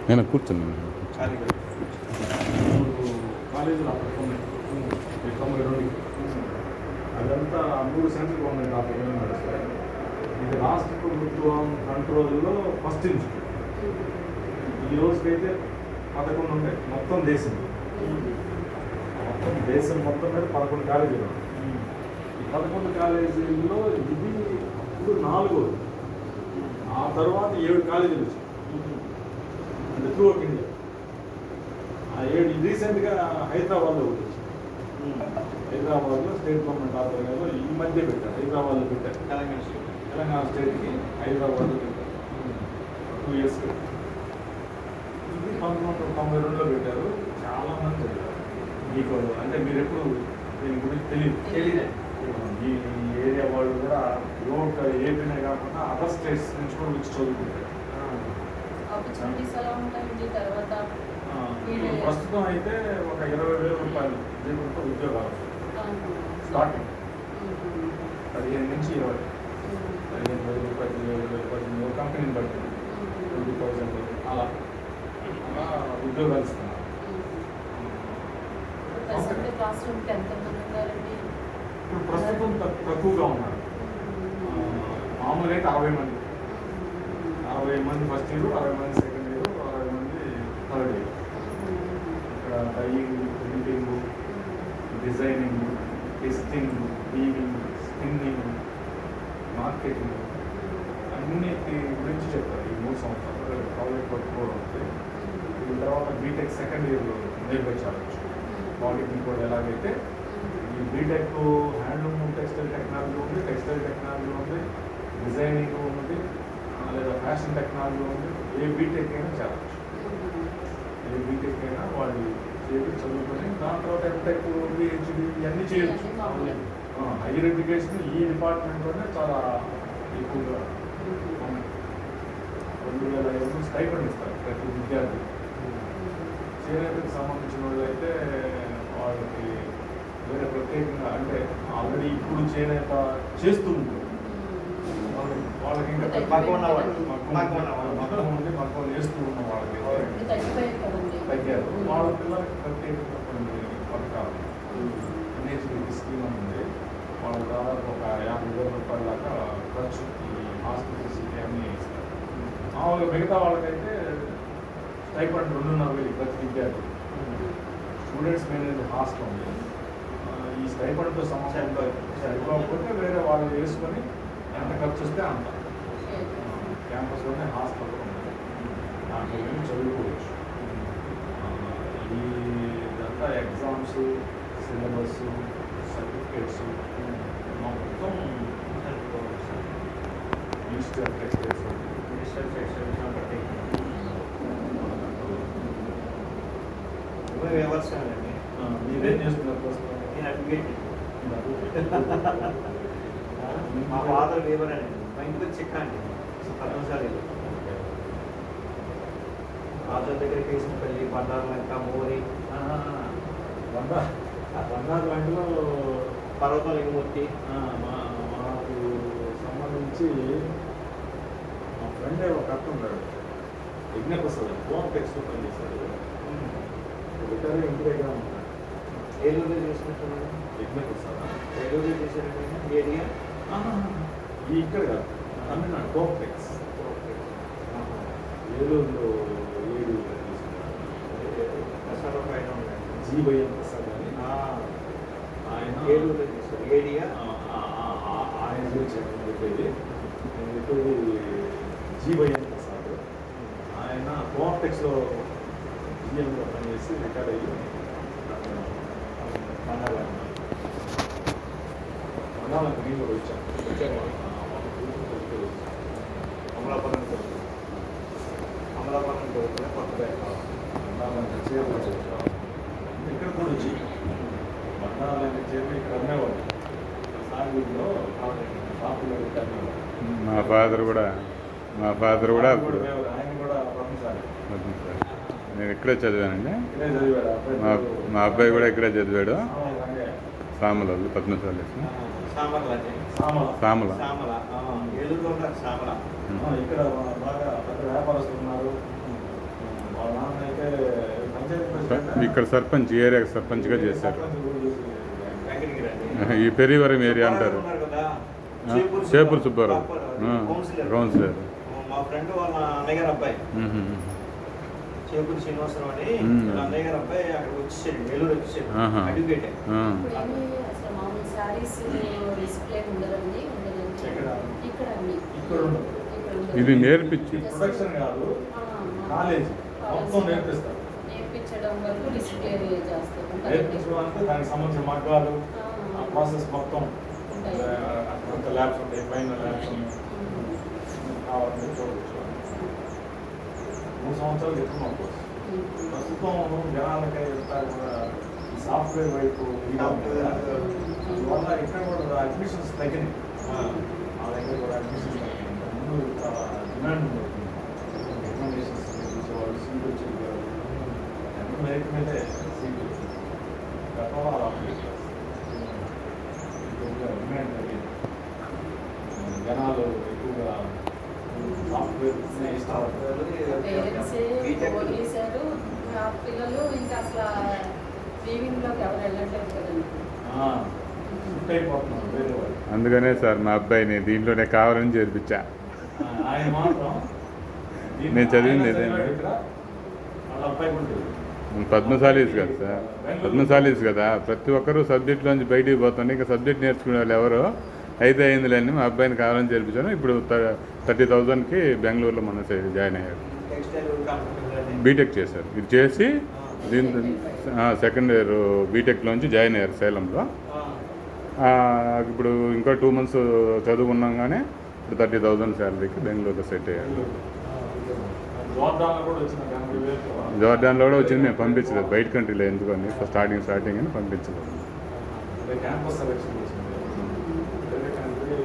నేను కూర్చున్నాను. కాలేజీలు అప్పటికి ఉన్నాయి 92 అదంతా 3 సెంట్రల్ గవర్నమెంట్ ఆఫీసులు నడుస్తాయి. ఇది రాష్ట్ర ప్రభుత్వం కంట్రోల్లో ఫస్ట్ ఇన్స్టిట్యూట్. ఈ రోజుకైతే 11 ఉన్నాయి మొత్తం దేశం మొత్తం మీద 11 కాలేజీలు ఉన్నాయి. ఈ 11 కాలేజీల్లో ఇది ఇప్పుడు 4వది. ఆ తర్వాత 7 కాలేజీలు వచ్చాయి అంటే త్రూ అవుట్ ఇండియా. ఆ 7 రీసెంట్గా హైదరాబాద్లో ఒకటి వచ్చింది. హైదరాబాద్లో స్టేట్ గవర్నమెంట్ ఆధ్వర్యంలో ఈ మధ్య పెట్టారు. హైదరాబాద్లో పెట్టారు. తెలంగాణ స్టేట్కి హైదరాబాద్లో పెట్టారు 2 years. ఇది 1992లో పెట్టారు. చాలామంది చదివారు. మీకు అంటే మీరు ఎప్పుడు దీని గురించి తెలియదు. ఈ ఏరియా వాళ్ళు కూడా యువత ఏపీనే కాకుండా అదర్ స్టేట్స్ నుంచి కూడా వచ్చి చదువుకుంటారు. ప్రస్తుతం అయితే ఒక 20,000 రూపాయలు జీతంతో ఉద్యోగాలు స్టార్టింగ్ 15 నుంచి 20, 15,000, 18,000 కంపెనీని బట్టి 20,000 అలా ఉద్యోగాలు ఇస్తున్నారు. ఇప్పుడు ప్రస్తుతం తక్కువగా ఉన్నారు. మామూలుగా అయితే 60 మంది, 60 మంది ఫస్ట్ ఇయర్, 60 మంది సెకండ్ ఇయర్, 60 మంది థర్డ్ ఇయర్. ఇక్కడ dyeing, printing, designing, testing, weaving, spinning, marketing అన్నిటి గురించి చెప్తారు. ఈ 3 సంవత్సరాలు కాలేజ్ పట్టుకోవడం ఉంటాయి. దీని తర్వాత బీటెక్ సెకండ్ ఇయర్లో నేర్పించాలచ్చు. పాలిటెక్నిక్ కూడా ఎలాగైతే ఈ బీటెక్ హ్యాండ్లూమ్ టెక్స్టైల్ టెక్నాలజీ ఉంది, టెక్స్టైల్ టెక్నాలజీ ఉంది, డిజైనింగ్ ఉంది, లేదా ఫ్యాషన్ టెక్నాలజీ ఉంది. ఏ బీటెక్ అయినా చేరవచ్చు. ఏ బీటెక్ అయినా వాళ్ళు చేసి చదువుకొని దాని తర్వాత ఎంటెక్, పిహెచ్డి ఇవన్నీ చేయొచ్చు. హైయర్ ఎడ్యుకేషన్ ఈ డిపార్ట్మెంట్లోనే చాలా ఎక్కువగా ఉన్నాయి. 2,500 స్టైపెండ్ ఇస్తారు ప్రతి విద్యార్థి. చేనేతకు సంబంధించిన వాళ్ళు అయితే వాళ్ళకి వేరే ప్రత్యేకంగా అంటే ఆల్రెడీ ఇప్పుడు చేనేత చేస్తూ ఉంటుంది. వాళ్ళకి ఇంకా మక్కువ చేస్తూ ఉన్న వాళ్ళకి తగ్గారు. వాళ్ళ పిల్లలకి ప్రత్యేకంగా కొన్ని పథకాలు ఎన్హెచ్బిటి స్కీమ్ ఉంది. వాళ్ళకి దాదాపు ఒక 50,000 రూపాయల దాకా ఖర్చు ఈ హాస్పిటల్స్ అన్నీ ఇస్తారు. మామూలుగా మిగతా వాళ్ళకైతే స్టైపెండ్ 2,500 ప్రతి విద్యార్థి. స్టూడెంట్స్ మేనేజ్ హాస్టల్ ఉంది. ఈ స్టైపెండ్తో సంబంధం సరిపోకపోతే వేరే వాళ్ళు వేసుకొని ఎంత ఖర్చు వస్తే అంత క్యాంపస్లోనే హాస్టల్ ఉంది. దాంట్లో మేము చదువుకోవచ్చు. ఇదంతా ఎగ్జామ్స్, సిలబస్, సర్టిఫికేట్స్ మొత్తం ఈస్టర్ టెక్స్టైల్స్ వ్యవసాయండి. మీరేం చేస్తున్నారు ప్రస్తుతం? నేను అడ్వకేట్. మా ఫాదర్ లేబర్ అండి. మా ఇంటికి చెక్ అండి 10 సార్లు రాజుల దగ్గరికి వేసిన పెళ్ళి, బండారు లెక్క, మోరి, బండారు లాంటిలో పర్వతం లింగమూర్తి. మాకు సంబంధించి మా ఫ్రెండ్ ఒక అర్థం ఉన్నాడు, యజ్ఞప్రసాద్ ఫోన్ టెక్స్ట్లో పనిచేశాడు. ఒకసారి ఇంటి దగ్గర ఉంటాడు. ఏలూరు చేసినట్టున్నాడు. యజ్ఞప్రసాద్ ఏలూరు చేశారండి. ఏరియా ఈ ఇక్కడ కాదు, తమిళనాడు కోప్టెక్స్. ఏలూరులో 7 జీవయ్య ప్రసాద్ అని ఆయన ఏలూరు చేశారు. ఏరియా ఆయన గురించి చెప్పేది. నేను చెప్పేది జీవయ్య ప్రసాద్. ఆయన కోప్టెక్స్లో జిఎంలో పనిచేసి రిటైర్ అయ్యి మండలానికి నేను కూడా వచ్చాను. అమలాపురం కోరుకునే కొత్త బ్యాంక్ ఇక్కడ కూడా వచ్చి మండలానికి చేరి ఇక్కడ అమ్మేవాడు. సాగులో షాపులో అమ్మేవాడు. మా ఫాదర్ కూడా అప్పుడు ఆయన కూడా ప్రొఫెసర్. నేను ఇక్కడే చదివానండి. ఇక్కడే చదివాడు. మా అబ్బాయి కూడా ఇక్కడే చదివాడు. సామలు పద్మశాలి సామల ఏలూరులో ఉన్నారు. సామల ఇక్కడ బాగా పెద్ద వ్యాపారస్తులు ఉన్నారు. ఇక్కడ సర్పంచ్, ఈ ఏరియాకి సర్పంచ్గా చేశారు. వెంకటగిరి అండి. ఈ పెరివరం ఏరియా అంటారు. ఉన్నారు కదా, చేపూరు సుబ్బారావు కౌన్సిలర్. మా ఫ్రెండ్ వాళ్ళ అన్నయ్య గారు అబ్బాయి చేపూరు శ్రీనివాసరావు అని, వాళ్ళ అన్నయ్య గారు అబ్బాయి అక్కడ వచ్చేసాడు, నెల్లూరు వచ్చేసాడు, అడ్వకేట్. అసలు మామూలు శారీస్ డిస్ప్లే ఉండదండి, ఎక్కడ? ఇక్కడ అండి, ఇక్కడ ఉండదు. ఇది నేర్పించి ప్రొడక్షన్ కాదు, కాలేజ్ మొత్తం నేర్పిస్తారు. నేర్పించడం వరకు డిస్ప్లే చేస్తారు. నేర్పించడం అంటే దానికి సంబంధించిన మగ్గాలు, ఆ ప్రాసెస్ మొత్తం అంత ల్యాబ్స్ ఉంటాయి, పైన ల్యాబ్స్ ఉన్నాయి, కావాలంటే చూడవచ్చు. 3 సంవత్సరాలు చెప్తున్నాం కోర్స్. ప్రస్తుతం జనాలకై ఎంత కూడా ఈ సాఫ్ట్వేర్ వైపు వల్ల ఇక్కడ కూడా అడ్మిషన్స్ తగ్గినాయి. ఆ దగ్గర కూడా అడ్మిషన్స్ తగ్గినాయి. ముందు చాలా డిమాండ్ ఉంది. రికమెండేషన్స్ చూసేవాళ్ళు, సీట్లు వచ్చేవాళ్ళు, అన్ని మెరిట్ మీదే సీట్లు. గతంలో అలా ఉండేది. డిమాండ్ తగ్గింది. జనాలు ఎక్కువగా సాఫ్ట్వేర్ ఇష్టపడతారు. వదిలేశారు. ఆ పిల్లలు ఇంకా అసలు లీవింగ్లోకి ఎవరు వెళ్ళట్లేదు కదండి. షిఫ్ట్ అయిపోతున్నారు వేరే వాళ్ళు. అందుకనే సార్ మా అబ్బాయిని దీంట్లోనే కావాలని చేర్పించా. ఆయన మాత్రం నేను చదివింది ఆయన ఇదే. చదివాడు ఇక్కడ, వాళ్ళ అబ్బాయి కూడా చదివాడు. పద్మశాలీస్ కదా సార్, పద్మశాలీస్ కదా, ప్రతి ఒక్కరూ సబ్జెక్ట్లోంచి బయటికి పోతుండే, ఇంకా సబ్జెక్ట్ నేర్చుకునే వాళ్ళు ఎవరో అయితే అయిందిలేని మా అబ్బాయిని కావాలని చేర్పించాను. ఇప్పుడు 30,000కి బెంగళూరులో మన సైడ్ జాయిన్ అయ్యాడు. టెక్స్టైల్ కంపెనీ బీటెక్ చేశారు. ఇది చేసి దీంతో సెకండ్ ఇయర్ బీటెక్లోంచి జాయిన్ అయ్యారు సేలంలో. ఇప్పుడు ఇంకా 2 months చదువుకున్నాగానే ఇప్పుడు 30,000 శాలరీకి బెంగళూరులో సెట్ అయ్యాడు. జోర్డాన్లో కూడా వచ్చిన 80,000. జోర్డాన్లో కూడా వచ్చింది, మేము పంపించలేదు బయట కంట్రీలో, ఎందుకని స్టార్టింగ్ అని పంపించలేదు. అదే క్యాంపస్ సెలెక్షన్ వచ్చింది. వేరే కంట్రీ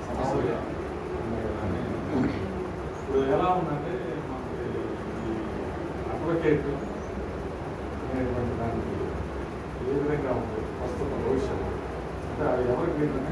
సమస్యలు ఉన్నాయి కదా అని. ఇప్పుడు ఎలా ఉందంటే మనకి అడ్వకేట్ అనేటువంటి దానికి ఏ విధంగా ఉంది ప్రస్తుతం భవిష్యత్తు అంటే అది ఎవరికి ఏంటంటే